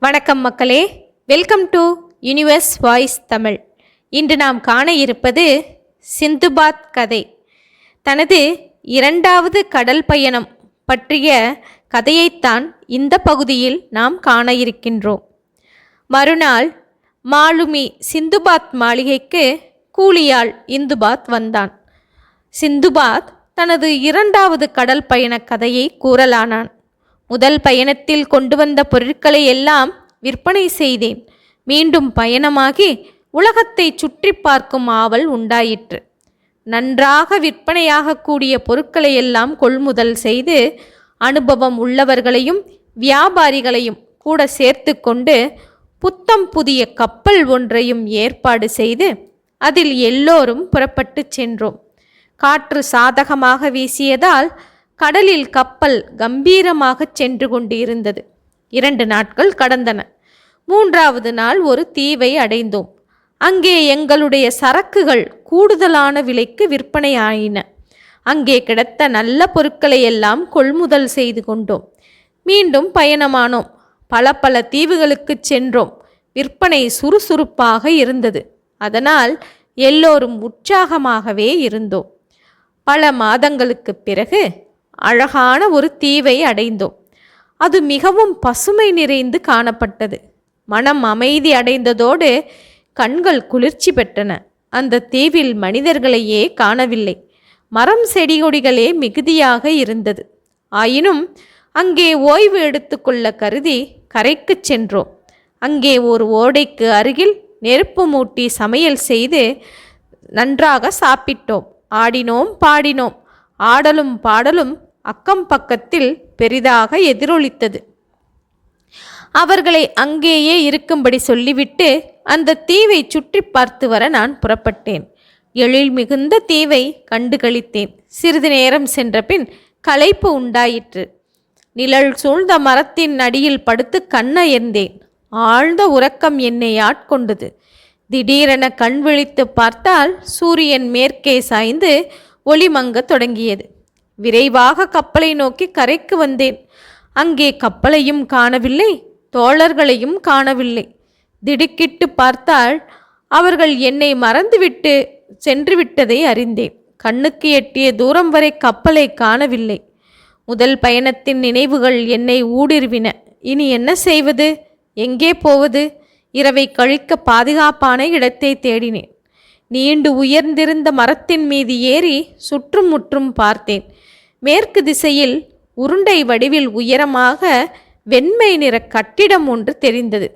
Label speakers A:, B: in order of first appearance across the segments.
A: வணக்கம் மக்களே, welcome to universe voice Tamil. இன்று நாம் காண இருப்பது சிந்துபாத் கதை. தனது இரண்டாவது கடல் பயணம் பற்றிய கதையைத்தான் இந்த பகுதியில் நாம் காண இருக்கின்றோம். மறுநாள் மாலுமி சிந்துபாத் மாளிகைக்கு கூலியாள் இந்துபாத் வந்தான். சிந்துபாத் தனது இரண்டாவது கடல் பயண கதையை கூறலானான். முதல் பயணத்தில் கொண்டு வந்த பொருட்களை எல்லாம் விற்பனை செய்தேன். மீண்டும் பயணமாகி உலகத்தை சுற்றி பார்க்கும் ஆவல் உண்டாயிற்று. நன்றாக விற்பனையாகக்கூடிய பொருட்களை எல்லாம் கொள்முதல் செய்து அனுபவம் உள்ளவர்களையும் வியாபாரிகளையும் கூட சேர்த்து கொண்டு புத்தம் புதிய கப்பல் ஒன்றையும் ஏற்பாடு செய்து அதில் எல்லோரும் புறப்பட்டு சென்றோம். காற்று சாதகமாக வீசியதால் கடலில் கப்பல் கம்பீரமாக சென்று கொண்டிருந்தது. 2 நாட்கள் கடந்தன. 3வது நாள் ஒரு தீவை அடைந்தோம். அங்கே எங்களுடைய சரக்குகள் கூடுதலான விலைக்கு விற்பனையாயின. அங்கே கிடைத்த நல்ல பொருட்களை எல்லாம் கொள்முதல் செய்து கொண்டோம். மீண்டும் பயணமானோம். பல தீவுகளுக்கு சென்றோம். விற்பனை சுறுசுறுப்பாக இருந்தது. அதனால் எல்லோரும் உற்சாகமாகவே இருந்தோம். பல மாதங்களுக்கு பிறகு அழகான ஒரு தீவை அடைந்தோம். அது மிகவும் பசுமை நிறைந்து காணப்பட்டது. மனம் அமைதி அடைந்ததோடு கண்கள் குளிர்ச்சி பெற்றன. அந்த தீவில் மனிதர்களையே காணவில்லை. மரம் செடி கொடிகளே மிகுதியாக இருந்தது. ஆயினும் அங்கே ஓய்வு எடுத்துக்கொள்ள கருதி கரைக்கு சென்றோம். அங்கே ஒரு ஓடைக்கு அருகில் நெருப்பு மூட்டி சமையல் செய்து நன்றாக சாப்பிட்டோம். ஆடினோம், பாடினோம். ஆடலும் பாடலும் அக்கம் பக்கத்தில் பெரிதாக எதிரொலித்தது. அவர்களை அங்கேயே இருக்கும்படி சொல்லிவிட்டு அந்த தீவை சுற்றி பார்த்து வர நான் புறப்பட்டேன். எழில் மிகுந்த தீவை கண்டு களித்தேன். சிறிது நேரம் சென்ற பின் களைப்பு உண்டாயிற்று. நிழல் சூழ்ந்த மரத்தின் அடியில் படுத்து கண்ணயர்ந்தேன். ஆழ்ந்த உறக்கம் என்னை ஆட்கொண்டது. திடீரென கண் விழித்து பார்த்தால் சூரியன் மேற்கே சாய்ந்து ஒளி மங்கத் தொடங்கியது. விரைவாக கப்பலை நோக்கி கரைக்கு வந்தேன். அங்கே கப்பலையும் காணவில்லை, தோழர்களையும் காணவில்லை. திடுக்கிட்டு பார்த்தால் அவர்கள் என்னை மறந்துவிட்டு சென்று விட்டதை அறிந்தேன். கண்ணுக்கு எட்டிய தூரம் வரை கப்பலை காணவில்லை. முதல் பயணத்தின் நினைவுகள் என்னை ஊடுருவின. இனி என்ன செய்வது? எங்கே போவது? இரவை கழிக்க பாதுகாப்பான இடத்தை தேடினேன். நீண்டு உயர்ந்திருந்த மரத்தின் மீது ஏறி சுற்றும் முற்றும் பார்த்தேன். மேற்கு திசையில் உருண்டை வடிவில் உயரமாக வெண்மை நிற கட்டிடம் ஒன்று தெரிந்தது.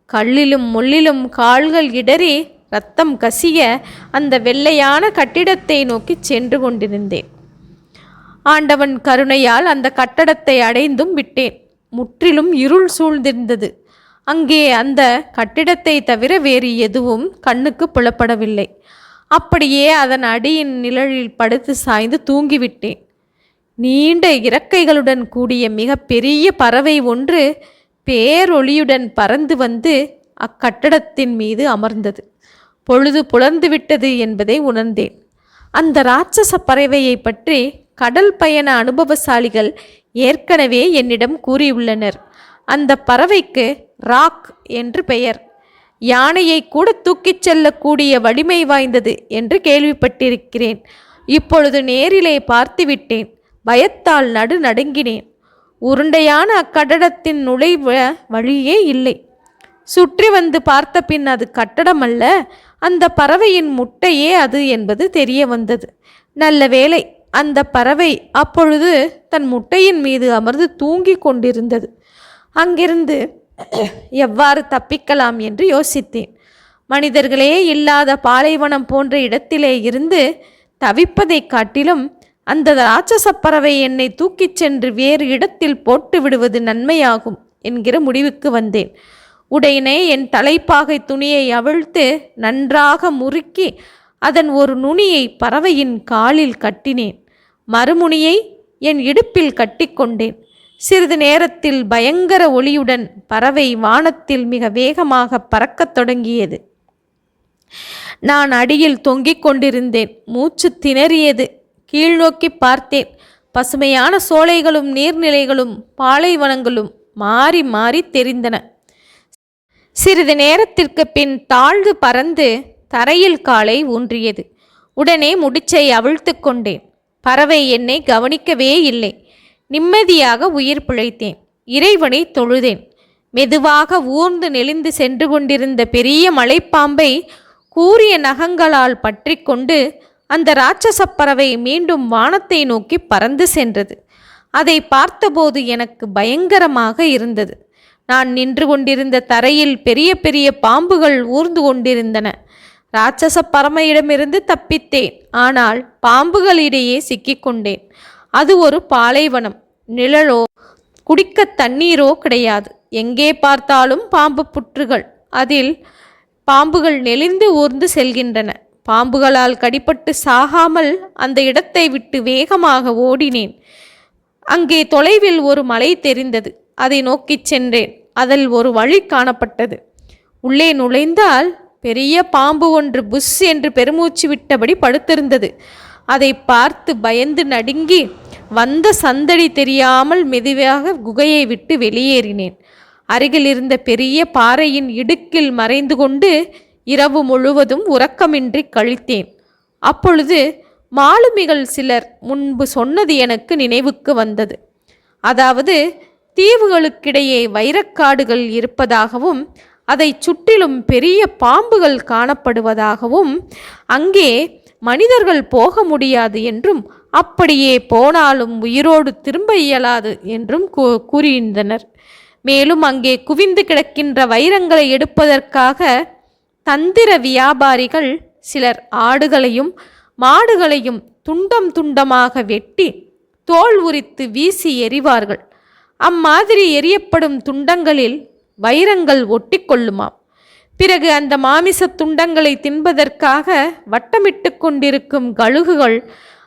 A: கல்லிலும் முள்ளிலும் கால்கள் இடறி இரத்தம் கசிய அந்த வெள்ளையான கட்டிடத்தை நோக்கி சென்று கொண்டிருந்தேன். ஆண்டவன் கருணையால் அந்த கட்டடத்தை அடைந்தும் விட்டேன். முற்றிலும் இருள் சூழ்ந்திருந்தது. அங்கே அந்த கட்டிடத்தை தவிர வேறு எதுவும் கண்ணுக்கு புலப்படவில்லை. அப்படியே அதன் அடியின் நிழலில் படுத்து சாய்ந்து தூங்கிவிட்டேன். நீண்ட இறக்கைகளுடன் கூடிய மிக பெரிய பறவை ஒன்று பேரொளியுடன் பறந்து வந்து அக்கட்டடத்தின் மீது அமர்ந்தது. பொழுது புலர்ந்துவிட்டது என்பதை உணர்ந்தேன். அந்த இராட்சச பறவையை பற்றி கடல் பயண அனுபவசாலிகள் ஏற்கனவே என்னிடம் கூறியுள்ளனர். அந்த பறவைக்கு ராக் என்று பெயர். யானையை கூட தூக்கிச் செல்லக்கூடிய வலிமை வாய்ந்தது என்று கேள்விப்பட்டிருக்கிறேன். இப்பொழுது நேரிலே பார்த்துவிட்டேன். பயத்தால் நடுநடுங்கினேன். உருண்டையான அக்கட்டடத்தின் நுழைவ வழியே இல்லை. சுற்றி வந்து பார்த்த பின் அது கட்டடம் அல்ல, அந்த பறவையின் முட்டையே அது என்பது தெரிய வந்தது. நல்ல வேளை, அந்த பறவை அப்பொழுது தன் முட்டையின் மீது அமர்ந்து தூங்கி கொண்டிருந்தது. அங்கிருந்து எவ்வாறு தப்பிக்கலாம் என்று யோசித்தேன். மனிதர்களே இல்லாத பாலைவனம் போன்ற இடத்திலே இருந்து தவிப்பதை காட்டிலும் அந்த இராட்சச பறவை என்னை தூக்கிச் சென்று வேறு இடத்தில் போட்டு விடுவது நன்மையாகும் என்கிற முடிவுக்கு வந்தேன். உடனே என் தலைப்பாகை துணியை அவிழ்த்து நன்றாக முறுக்கி அதன் ஒரு நுனியை பறவையின் காலில் கட்டினேன். மறுமுனியை என் இடுப்பில் கட்டிக்கொண்டேன். சிறிது நேரத்தில் பயங்கர ஒளியுடன் பறவை வானத்தில் மிக வேகமாக பறக்கத் தொடங்கியது. நான் அடியில் தொங்கிக் கொண்டிருந்தேன். மூச்சு திணறியது. கீழ்நோக்கி பார்த்தேன். பசுமையான சோலைகளும் நீர்நிலைகளும் பாலைவனங்களும் மாறி மாறி தெரிந்தன. சிறிது நேரத்திற்கு பின் தாழ்ந்து பறந்து தரையில் காலை ஊன்றியது. உடனே முடிச்சை அவிழ்த்து கொண்டேன். பறவை என்னை கவனிக்கவே இல்லை. நிம்மதியாக உயிர் பிழைத்தேன். இறைவனை தொழுதேன். மெதுவாக ஊர்ந்து நெளிந்து சென்று கொண்டிருந்த பெரிய மலைப்பாம்பை கூரிய நகங்களால் பற்றி கொண்டு அந்த இராட்சச பறவை மீண்டும் வானத்தை நோக்கி பறந்து சென்றது. அதை பார்த்தபோது எனக்கு பயங்கரமாக இருந்தது. நான் நின்று கொண்டிருந்த தரையில் பெரிய பெரிய பாம்புகள் ஊர்ந்து கொண்டிருந்தன. இராட்சச பறவையிடமிருந்து தப்பித்தேன். ஆனால் பாம்புகளிடையே சிக்கிக்கொண்டேன். அது ஒரு பாலைவனம். நிழலோ குடிக்க தண்ணீரோ கிடையாது. எங்கே பார்த்தாலும் பாம்பு புற்றுகள். அதில் பாம்புகள் நெளிந்து ஊர்ந்து செல்கின்றன. பாம்புகளால் கடிபட்டு சாகாமல் அந்த இடத்தை விட்டு வேகமாக ஓடினேன். அங்கே தொலைவில் ஒரு மலை தெரிந்தது. அதை நோக்கிச் சென்றேன். அதில் ஒரு வழி காணப்பட்டது. உள்ளே நுழைந்தால் பெரிய பாம்பு ஒன்று புஷ் என்று பெருமூச்சு விட்டபடி படுத்திருந்தது. அதை பார்த்து பயந்து நடுங்கி வந்த சந்தடி தெரியாமல் மெதுவாக குகையை விட்டு வெளியேறினேன். அருகில் இருந்த பெரிய பாறையின் இடுக்கில் மறைந்து கொண்டு இரவு முழுவதும் உறக்கமின்றி கழித்தேன். அப்பொழுது மாலுமிகள் சிலர் முன்பு சொன்னது எனக்கு நினைவுக்கு வந்தது. அதாவது தீவுகளுக்கிடையே வைரக்காடுகள் இருப்பதாகவும் அதை சுற்றிலும் பெரிய பாம்புகள் காணப்படுவதாகவும் அங்கே மனிதர்கள் போக முடியாது என்றும் அப்படியே போனாலும் உயிரோடு திரும்ப இயலாது என்றும் கூறியிருந்தனர். மேலும் அங்கே குவிந்து கிடக்கின்ற வைரங்களை எடுப்பதற்காக தந்திர வியாபாரிகள் சிலர் ஆடுகளையும் மாடுகளையும் துண்டம் துண்டமாக வெட்டி தோல் உரித்து வீசி எறிவார்கள். அம்மாதிரி எரியப்படும் துண்டங்களில் வைரங்கள் ஒட்டி கொள்ளுமாம். பிறகு அந்த மாமிச துண்டங்களை தின்பதற்காக வட்டமிட்டு கொண்டிருக்கும் கழுகுகள்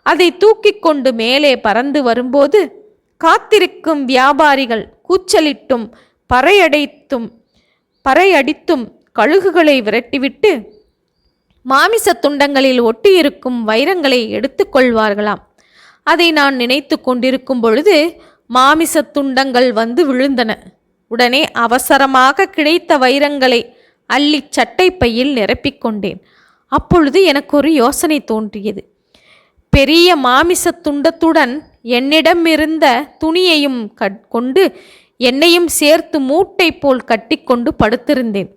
A: அதை தூக்கி கொண்டு மேலே பறந்து வரும்போது காத்திருக்கும் வியாபாரிகள் கூச்சலிட்டும் பறையடித்தும் கழுகுகளை விரட்டிவிட்டு மாமிச துண்டங்களில் ஒட்டியிருக்கும் வைரங்களை எடுத்து கொள்வார்களாம். அதை நான் நினைத்து கொண்டிருக்கும் பொழுது மாமிச துண்டங்கள் வந்து விழுந்தன. உடனே அவசரமாக கிடைத்த வைரங்களை அள்ளி சட்டை பையில் நிரப்பிக்கொண்டேன். அப்பொழுது எனக்கு ஒரு யோசனை தோன்றியது. பெரிய மாமிச துண்டத்துடன் என்னிடம் இருந்த துணியையும் கொண்டு என்னையும் சேர்த்து மூட்டை போல் கட்டிக்கொண்டு படுத்திருந்தேன்.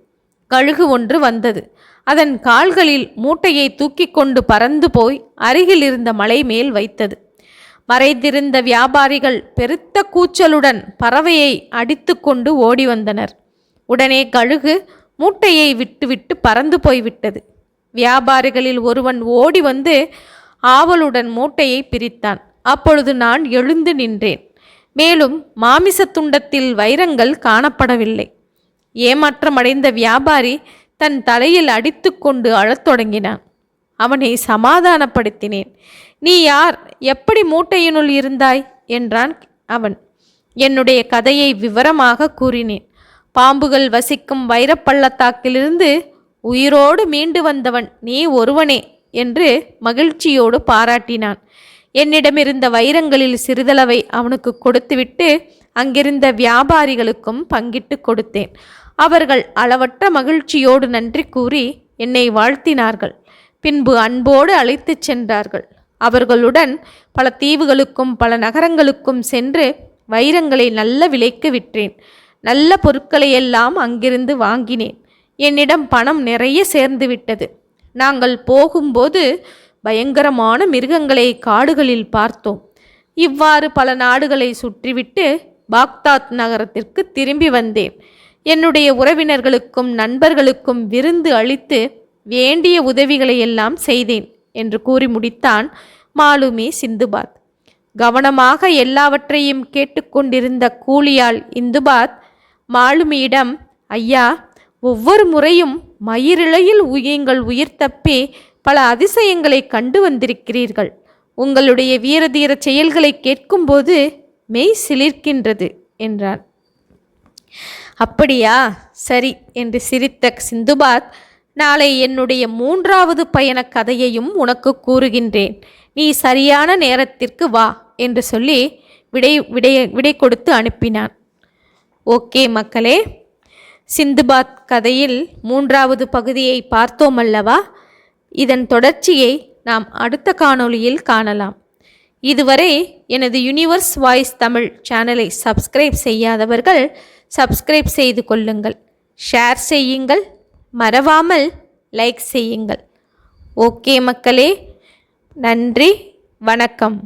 A: கழுகு ஒன்று வந்தது. அதன் கால்களில் மூட்டையை தூக்கி கொண்டு பறந்து போய் அருகில் இருந்த மலை மேல் வைத்தது. மறைந்திருந்த வியாபாரிகள் பெருத்த கூச்சலுடன் பறவையை அடித்து கொண்டு ஓடி வந்தனர். உடனே கழுகு மூட்டையை விட்டுவிட்டு பறந்து போய்விட்டது. வியாபாரிகளில் ஒருவன் ஓடி வந்து ஆவலுடன் மூட்டையை பிரித்தான். அப்பொழுது நான் எழுந்து நின்றேன். மேலும் மாமிச துண்டத்தில் வைரங்கள் காணப்படவில்லை. ஏமாற்றமடைந்த வியாபாரி தன் தலையில் அடித்து கொண்டு அழத் தொடங்கினான். அவனை சமாதானப்படுத்தினேன். நீ யார்? எப்படி மூட்டையினுள் இருந்தாய் என்றான் அவன். என்னுடைய கதையை விவரமாக கூறினேன். பாம்புகள் வசிக்கும் வைரப்பள்ளத்தாக்கிலிருந்து உயிரோடு மீண்டு வந்தவன் நீ ஒருவனே என்று மகிழ்ச்சியோடு பாராட்டினான். என்னிடமிருந்த வைரங்களில் சிறிதளவை அவனுக்கு கொடுத்துவிட்டு அங்கிருந்த வியாபாரிகளுக்கும் பங்கிட்டு கொடுத்தேன். அவர்கள் அளவற்ற மகிழ்ச்சியோடு நன்றி கூறி என்னை வாழ்த்தினார்கள். பின்பு அன்போடு அழைத்துச் சென்றார்கள். அவர்களுடன் பல தீவுகளுக்கும் பல நகரங்களுக்கும் சென்று வைரங்களை நல்ல விலைக்கு விற்றேன். நல்ல பொருட்களையெல்லாம் அங்கிருந்து வாங்கினேன். என்னிடம் பணம் நிறைய சேர்ந்து விட்டது. நாங்கள் போகும்போது பயங்கரமான மிருகங்களை காடுகளில் பார்த்தோம். இவ்வாறு பல நாடுகளை சுற்றிவிட்டு பாக்தாத் நகரத்திற்கு திரும்பி வந்தேன். என்னுடைய உறவினர்களுக்கும் நண்பர்களுக்கும் விருந்து அளித்து வேண்டிய உதவிகளை எல்லாம் செய்தேன் என்று கூறி முடித்தான் மாலுமி சிந்துபாத். கவனமாக எல்லாவற்றையும் கேட்டுக்கொண்டிருந்த கூலியாள் இந்துபாத் மாலுமியிடம், ஐயா, ஒவ்வொரு முறையும் மயிரிழையில் எங்கள் உயிர் தப்பி பல அதிசயங்களை கண்டு வந்திருக்கிறீர்கள். உங்களுடைய வீரதீர செயல்களை கேட்கும்போது மெய் சிலிர்க்கின்றது என்றான். அப்படியா, சரி என்று சிரித்த சிந்துபாத், நாளை என்னுடைய 3வது பயண கதையையும் உனக்கு கூறுகின்றேன். நீ சரியான நேரத்திற்கு வா என்று சொல்லி விடை கொடுத்து அனுப்பினான். ஓகே மக்களே, சிந்துபாத் கதையில் 3வது பகுதியை பார்த்தோம் அல்லவா? இதன் தொடர்ச்சியை நாம் அடுத்த காணொளியில் காணலாம். இதுவரை எனது யூனிவர்ஸ் வாய்ஸ் தமிழ் சேனலை சப்ஸ்கிரைப் செய்யாதவர்கள் சப்ஸ்கிரைப் செய்து கொள்ளுங்கள், ஷேர் செய்யுங்கள், மறவாமல் லைக் செய்யுங்கள். ஓகே மக்களே, நன்றி, வணக்கம்.